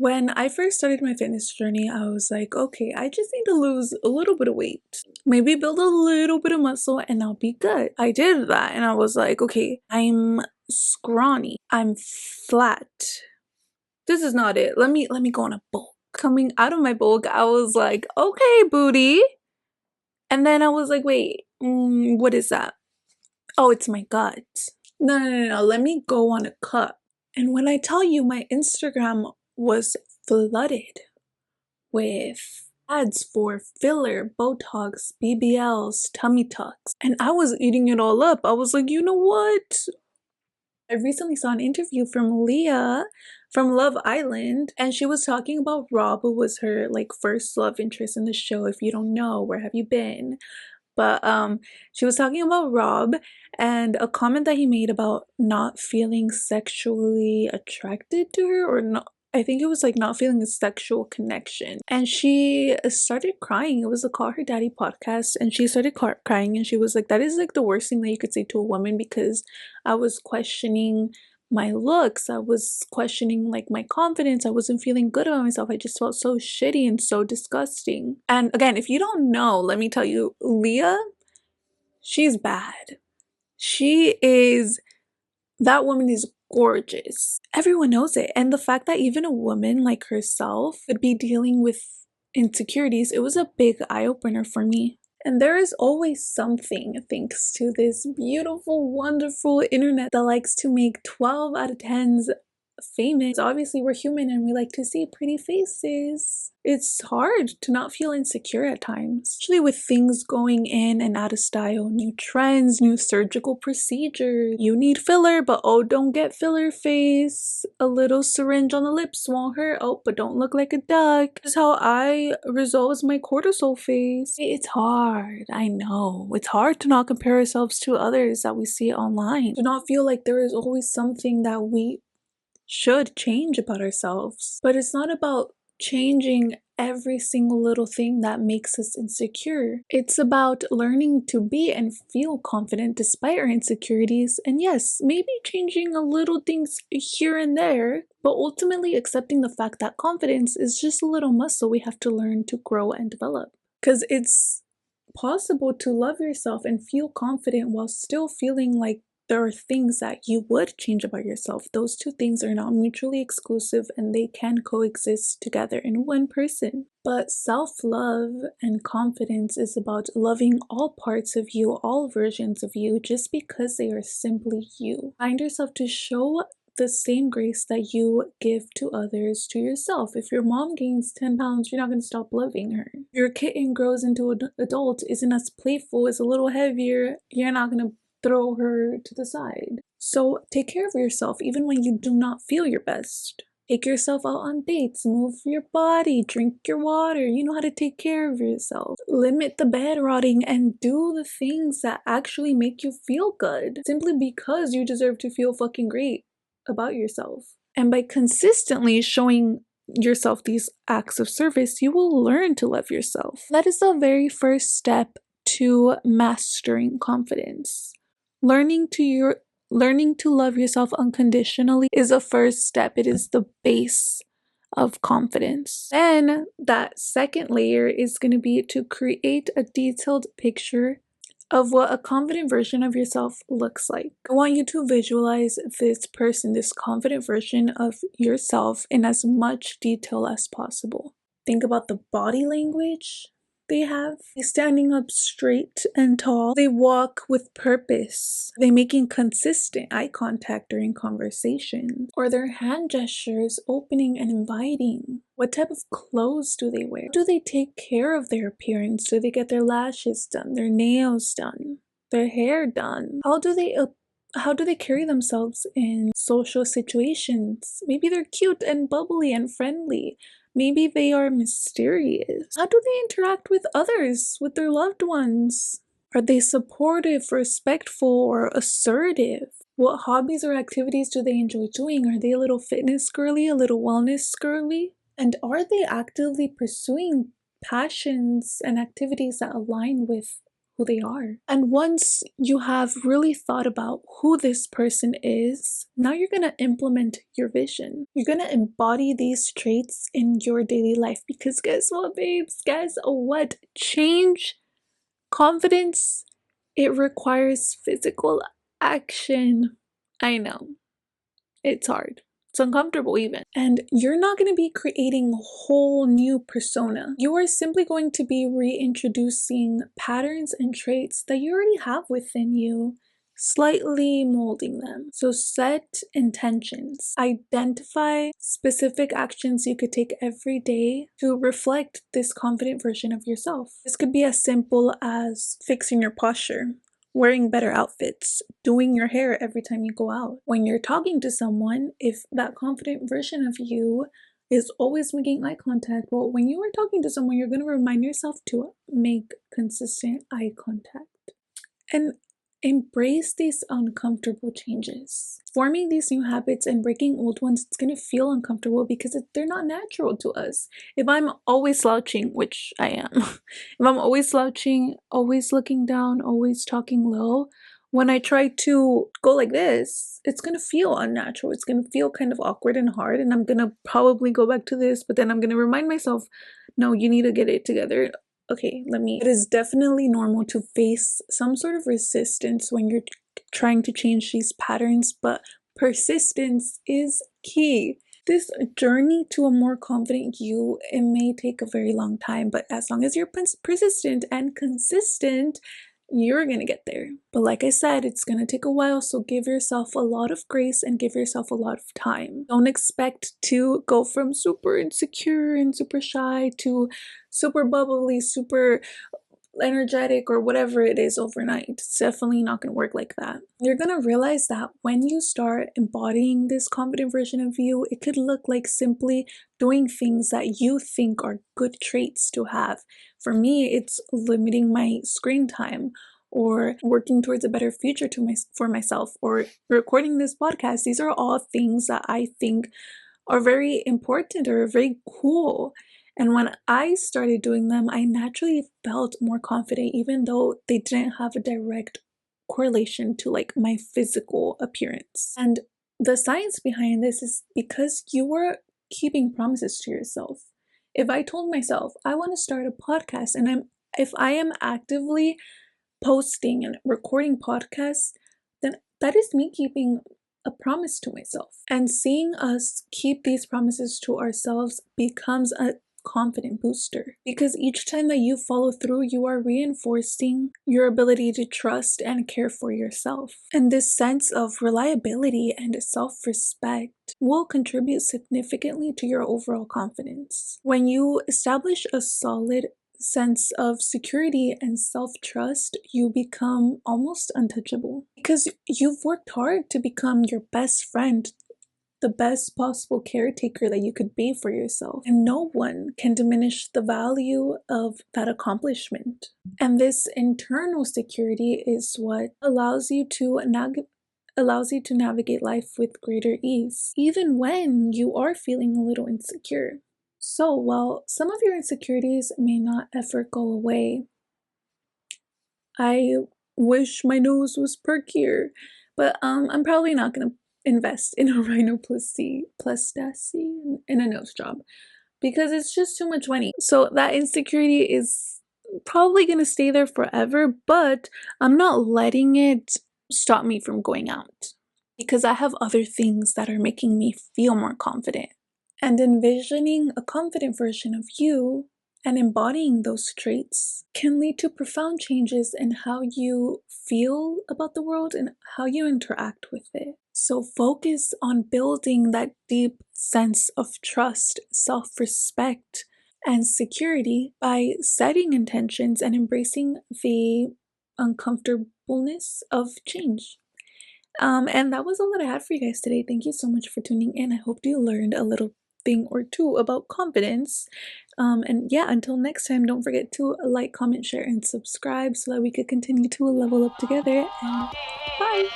When I first started my fitness journey, I was like, okay, I just need to lose a little bit of weight, maybe build a little bit of muscle, and I'll be good. I did that, and I was like, okay, I'm scrawny, I'm flat. This is not it. Let me go on a bulk. Coming out of my bulk, I was like, okay, booty. And then I was like, wait, what is that? Oh, it's my gut. No, let me go on a cut. And when I tell you, my Instagram was flooded with ads for filler, Botox, BBLs, tummy tucks. And I was eating it all up. I was like, you know what? I recently saw an interview from Leah from Love Island, and she was talking about Rob, who was her like first love interest in the show. If you don't know, where have you been? But she was talking about Rob and a comment that he made about not feeling sexually attracted to her, or not, I think it was like not feeling a sexual connection. And she started crying. It was a Call Her Daddy podcast, and she started crying, and she was like, that is like the worst thing that you could say to a woman, because I was questioning my looks, I was questioning like my confidence, I wasn't feeling good about myself, I just felt so shitty and so disgusting. And again, if you don't know, let me tell you, Leah, she's bad. That woman is gorgeous. Everyone knows it. And the fact that even a woman like herself could be dealing with insecurities, it was a big eye-opener for me. And there is always something, thanks to this beautiful, wonderful internet, that likes to make 12 out of 10s famous. Obviously, we're human and we like to see pretty faces. It's hard to not feel insecure at times, especially with things going in and out of style, new trends, new surgical procedures. You need filler, but oh, don't get filler face. A little syringe on the lips won't hurt. Oh, but don't look like a duck. This is how I resolve my cortisol face. It's hard. I know. It's hard to not compare ourselves to others that we see online. To not feel like there is always something that we should change about ourselves. But it's not about changing every single little thing that makes us insecure. It's about learning to be and feel confident despite our insecurities, and yes, maybe changing a little things here and there, but ultimately accepting the fact that confidence is just a little muscle we have to learn to grow and develop. Because it's possible to love yourself and feel confident while still feeling like there are things that you would change about yourself. Those two things are not mutually exclusive, and they can coexist together in one person. But self-love and confidence is about loving all parts of you, all versions of you, just because they are simply you. Find yourself to show the same grace that you give to others to yourself. If your mom gains 10 pounds, you're not going to stop loving her. If your kitten grows into an adult, isn't as playful, is a little heavier, you're not going to throw her to the side. So take care of yourself even when you do not feel your best. Take yourself out on dates, move your body, drink your water. You know how to take care of yourself. Limit the bed rotting and do the things that actually make you feel good, simply because you deserve to feel fucking great about yourself. And by consistently showing yourself these acts of service, you will learn to love yourself. That is the very first step to mastering confidence. Learning to love yourself unconditionally is a first step. It is the base of confidence. Then that second layer is going to be to create a detailed picture of what a confident version of yourself looks like. I want you to visualize this person, this confident version of yourself, in as much detail as possible. Think about the body language they have. They standing up straight and tall. They walk with purpose. They making consistent eye contact during conversation. Or their hand gestures opening and inviting. What type of clothes do they wear? Do they take care of their appearance? Do they get their lashes done, their nails done, their hair done? How do they carry themselves in social situations? Maybe they're cute and bubbly and friendly. Maybe they are mysterious. How do they interact with others, with their loved ones? Are they supportive, respectful, or assertive? What hobbies or activities do they enjoy doing? Are they a little fitness girly, a little wellness girly? And are they actively pursuing passions and activities that align with who they are. And once you have really thought about who this person is, now you're gonna implement your vision. You're gonna embody these traits in your daily life, because guess what, babes? Guess what? Change, confidence, it requires physical action. I know. It's hard. It's uncomfortable even. And you're not going to be creating a whole new persona. You are simply going to be reintroducing patterns and traits that you already have within you, slightly molding them. So set intentions. Identify specific actions you could take every day to reflect this confident version of yourself. This could be as simple as fixing your posture, wearing better outfits, doing your hair every time you go out. When you're talking to someone, if that confident version of you is always making eye contact, well, when you are talking to someone, you're going to remind yourself to make consistent eye contact. And embrace these uncomfortable changes. Forming these new habits and breaking old ones, it's going to feel uncomfortable because they're not natural to us. If I'm always slouching, which I am, if I'm always slouching, always looking down, always talking low, when I try to go like this, it's going to feel unnatural. It's going to feel kind of awkward and hard, and I'm going to probably go back to this, but then I'm going to remind myself, no, you need to get it together. Okay, it is definitely normal to face some sort of resistance when you're trying to change these patterns, but persistence is key. This journey to a more confident you, it may take a very long time, but as long as you're persistent and consistent, you're gonna get there. But like I said, it's gonna take a while, so give yourself a lot of grace and give yourself a lot of time. Don't expect to go from super insecure and super shy to super bubbly, super energetic, or whatever it is overnight. It's definitely not going to work like that. You're going to realize that when you start embodying this confident version of you, it could look like simply doing things that you think are good traits to have. For me, it's limiting my screen time, or working towards a better future for myself, or recording this podcast. These are all things that I think are very important or very cool. And when I started doing them, I naturally felt more confident, even though they didn't have a direct correlation to like my physical appearance. And the science behind this is because you are keeping promises to yourself. If I told myself I want to start a podcast, and if I am actively posting and recording podcasts, then that is me keeping a promise to myself. And seeing us keep these promises to ourselves becomes a confident booster, because each time that you follow through, you are reinforcing your ability to trust and care for yourself. And this sense of reliability and self-respect will contribute significantly to your overall confidence. When you establish a solid sense of security and self-trust, you become almost untouchable, because you've worked hard to become your best friend, the best possible caretaker that you could be for yourself. And no one can diminish the value of that accomplishment. And this internal security is what allows you to navigate life with greater ease, even when you are feeling a little insecure. So while some of your insecurities may not ever go away, I wish my nose was perkier, but I'm probably not gonna invest in a rhinoplasty in a nose job, because it's just too much money. So that insecurity is probably gonna stay there forever, but I'm not letting it stop me from going out, because I have other things that are making me feel more confident. And envisioning a confident version of you and embodying those traits can lead to profound changes in how you feel about the world and how you interact with it. So focus on building that deep sense of trust, self-respect, and security by setting intentions and embracing the uncomfortableness of change. And that was all that I had for you guys today. Thank you so much for tuning in. I hope you learned a little thing or two about confidence. And yeah, until next time, don't forget to like, comment, share, and subscribe so that we could continue to level up together. And bye!